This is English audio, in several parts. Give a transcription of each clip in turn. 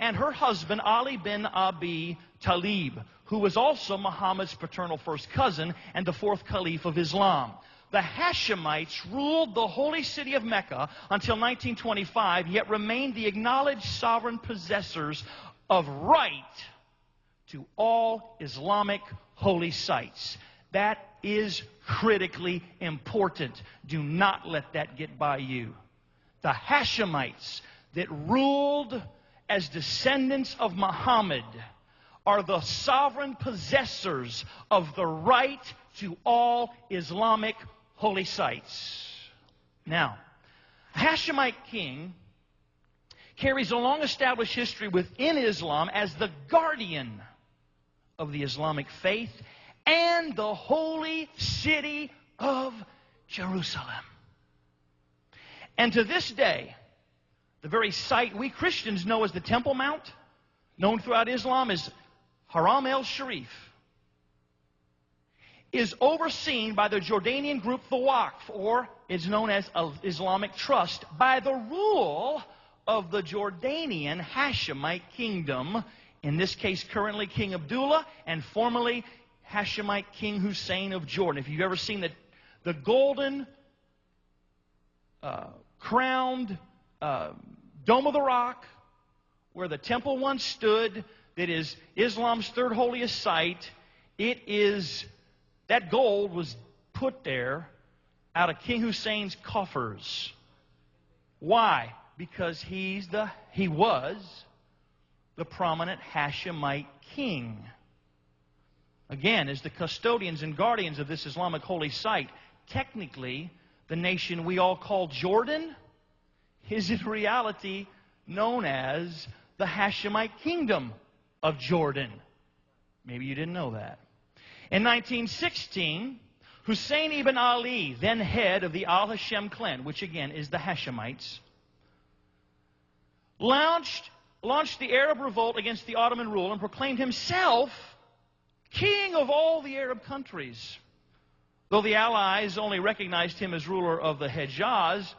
and her husband, Ali bin Abi Talib, who was also Muhammad's paternal first cousin and the fourth caliph of Islam. The Hashemites ruled the holy city of Mecca until 1925, yet remained the acknowledged sovereign possessors of right to all Islamic holy sites. That is critically important. Do not let that get by you. The Hashemites that ruled as descendants of Muhammad are the sovereign possessors of the right to all Islamic holy sites. Now, a Hashemite king carries a long-established history within Islam as the guardian of the Islamic faith and the holy city of Jerusalem. And to this day, the very site we Christians know as the Temple Mount, known throughout Islam as Haram el-Sharif, is overseen by the Jordanian group the Waqf, or it's known as Islamic Trust, by the rule of the Jordanian Hashemite kingdom, in this case currently King Abdullah and formerly Hashemite King Hussein of Jordan. If you've ever seen the golden crowned Dome of the Rock, where the temple once stood, that is Islam's third holiest site, that gold was put there out of King Hussein's coffers. Why? Because he was the prominent Hashemite king. Again, as the custodians and guardians of this Islamic holy site, technically, the nation we all call Jordan is in reality known as the Hashemite Kingdom of Jordan. Maybe you didn't know that. In 1916, Hussein ibn Ali, then head of the Al-Hashem clan, which again is the Hashemites, launched the Arab revolt against the Ottoman rule and proclaimed himself king of all the Arab countries. Though the Allies only recognized him as ruler of the Hejaz,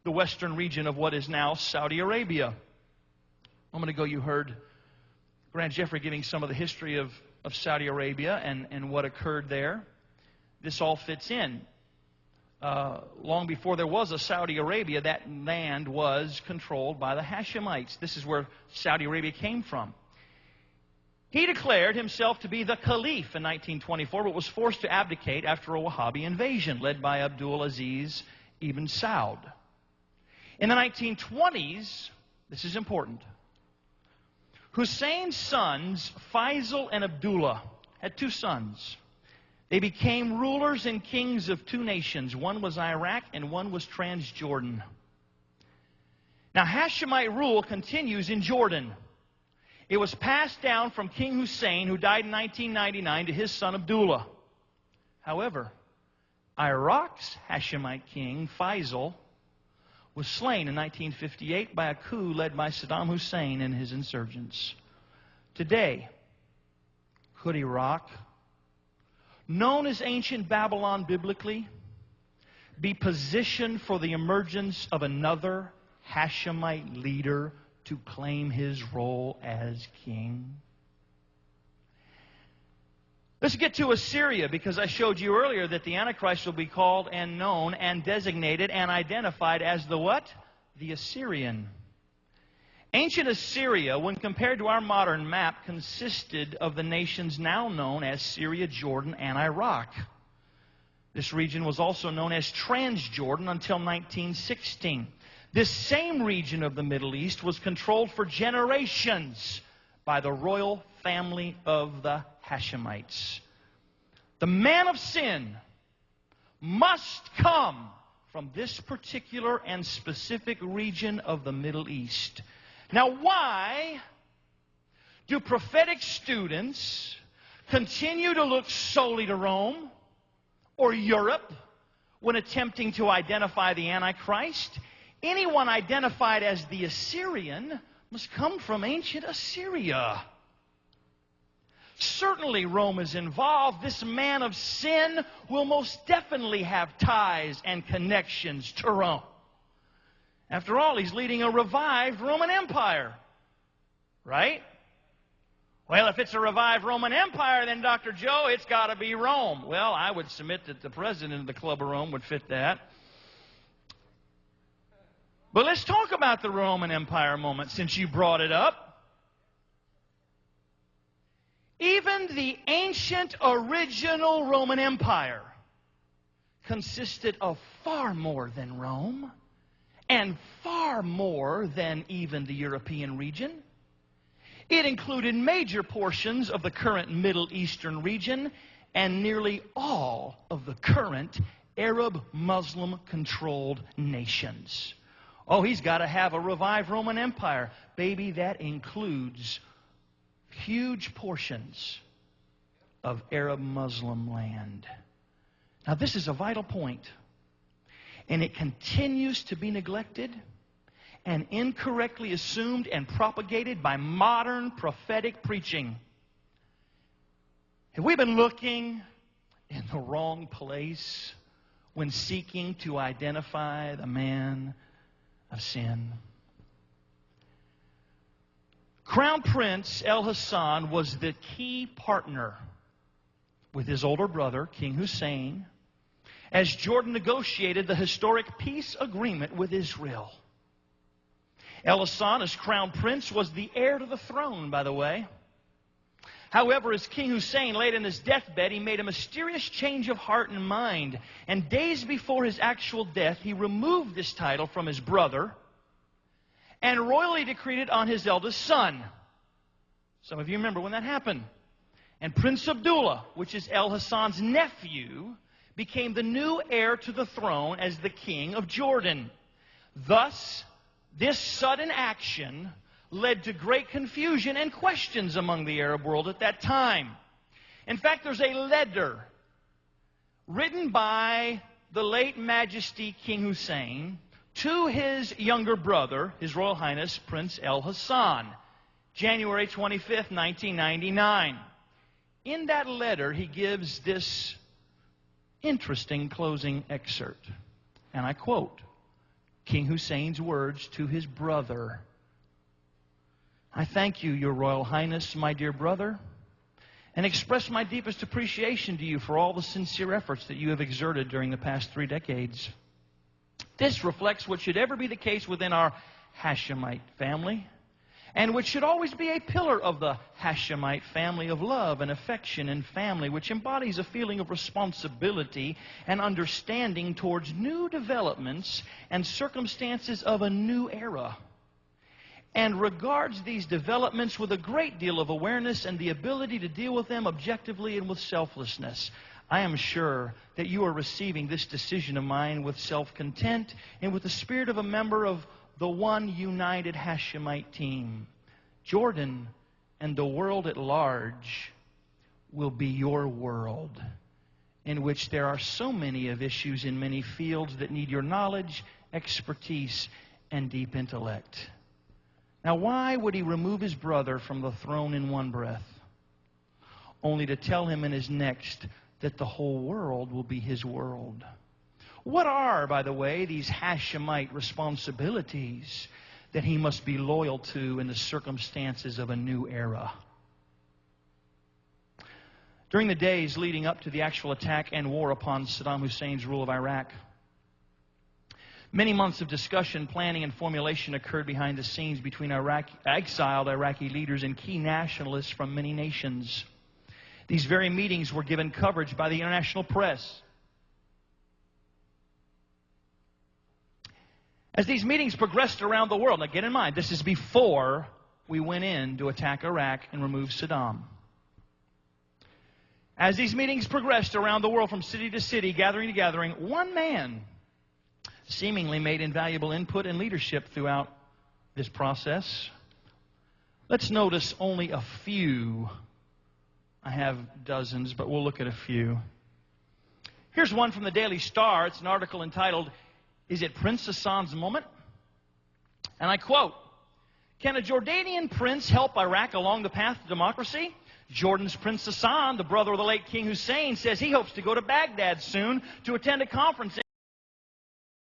the western region of what is now Saudi Arabia. A moment ago you heard Grant Jeffrey giving some of the history of Saudi Arabia and what occurred there. This all fits in. Long before there was a Saudi Arabia, that land was controlled by the Hashemites. This is where Saudi Arabia came from. He declared himself to be the Caliph in 1924, but was forced to abdicate after a Wahhabi invasion led by Abdul Aziz ibn Saud. In the 1920s, this is important, Hussein's sons, Faisal and Abdullah, had two sons. They became rulers and kings of two nations. One was Iraq and one was Transjordan. Now, Hashemite rule continues in Jordan. It was passed down from King Hussein, who died in 1999, to his son Abdullah. However, Iraq's Hashemite king, Faisal, was slain in 1958 by a coup led by Saddam Hussein and his insurgents. Today, could Iraq, known as ancient Babylon biblically, be positioned for the emergence of another Hashemite leader to claim his role as king? Let's get to Assyria, because I showed you earlier that the Antichrist will be called and known and designated and identified as the what? The Assyrian. Ancient Assyria, when compared to our modern map, consisted of the nations now known as Syria, Jordan, and Iraq. This region was also known as Transjordan until 1916. This same region of the Middle East was controlled for generations by the royal family of the Hashemites. The man of sin must come from this particular and specific region of the Middle East. Now, why do prophetic students continue to look solely to Rome or Europe when attempting to identify the Antichrist? Anyone identified as the Assyrian must come from ancient Assyria. Certainly Rome is involved. This man of sin will most definitely have ties and connections to Rome. After all, he's leading a revived Roman Empire. right? Well, if it's a revived Roman Empire, then, Dr. Joe, it's got to be Rome. Well, I would submit that the president of the Club of Rome would fit that. But let's talk about the Roman Empire a moment, since you brought it up. Even the ancient original Roman Empire consisted of far more than Rome, and far more than even the European region. It included major portions of the current Middle Eastern region and nearly all of the current Arab Muslim-controlled nations. Oh, he's got to have a revived Roman Empire. Baby, that includes huge portions of Arab Muslim land. Now, this is a vital point, and it continues to be neglected and incorrectly assumed and propagated by modern prophetic preaching. Have we been looking in the wrong place when seeking to identify the man of sin? Crown Prince El-Hassan was the key partner with his older brother, King Hussein, as Jordan negotiated the historic peace agreement with Israel. El-Hassan, as Crown Prince, was the heir to the throne, by the way. However, as King Hussein laid in his deathbed, he made a mysterious change of heart and mind. And days before his actual death, he removed this title from his brother and royally decreed it on his eldest son. Some of you remember when that happened. And Prince Abdullah, which is El-Hassan's nephew, became the new heir to the throne as the king of Jordan. Thus, this sudden action led to great confusion and questions among the Arab world at that time. In fact, there's a letter written by the late Majesty King Hussein to his younger brother, His Royal Highness Prince El-Hassan, January 25th, 1999. In that letter, he gives this interesting closing excerpt. And I quote King Hussein's words to his brother. I thank you, Your Royal Highness, my dear brother, and express my deepest appreciation to you for all the sincere efforts that you have exerted during the past 3 decades. This reflects what should ever be the case within our Hashemite family, and which should always be a pillar of the Hashemite family of love and affection and family, which embodies a feeling of responsibility and understanding towards new developments and circumstances of a new era, and regards these developments with a great deal of awareness and the ability to deal with them objectively and with selflessness. I am sure that you are receiving this decision of mine with self-content and with the spirit of a member of the one united Hashemite team. Jordan and the world at large will be your world, in which there are so many of issues in many fields that need your knowledge, expertise, and deep intellect. Now, why would he remove his brother from the throne in one breath, only to tell him in his next that the whole world will be his world? What are, by the way, these Hashemite responsibilities that he must be loyal to in the circumstances of a new era? During the days leading up to the actual attack and war upon Saddam Hussein's rule of Iraq, many months of discussion, planning, and formulation occurred behind the scenes between exiled Iraqi leaders and key nationalists from many nations. These very meetings were given coverage by the international press. As these meetings progressed around the world, now get in mind, this is before we went in to attack Iraq and remove Saddam. As these meetings progressed around the world from city to city, gathering to gathering, one man seemingly made invaluable input and leadership throughout this process. Let's notice only a few. I have dozens, but we'll look at a few. Here's one from the Daily Star. It's an article entitled, "Is it Prince Hassan's Moment?" And I quote, "Can a Jordanian prince help Iraq along the path to democracy? Jordan's Prince Hassan, the brother of the late King Hussein, says he hopes to go to Baghdad soon to attend a conference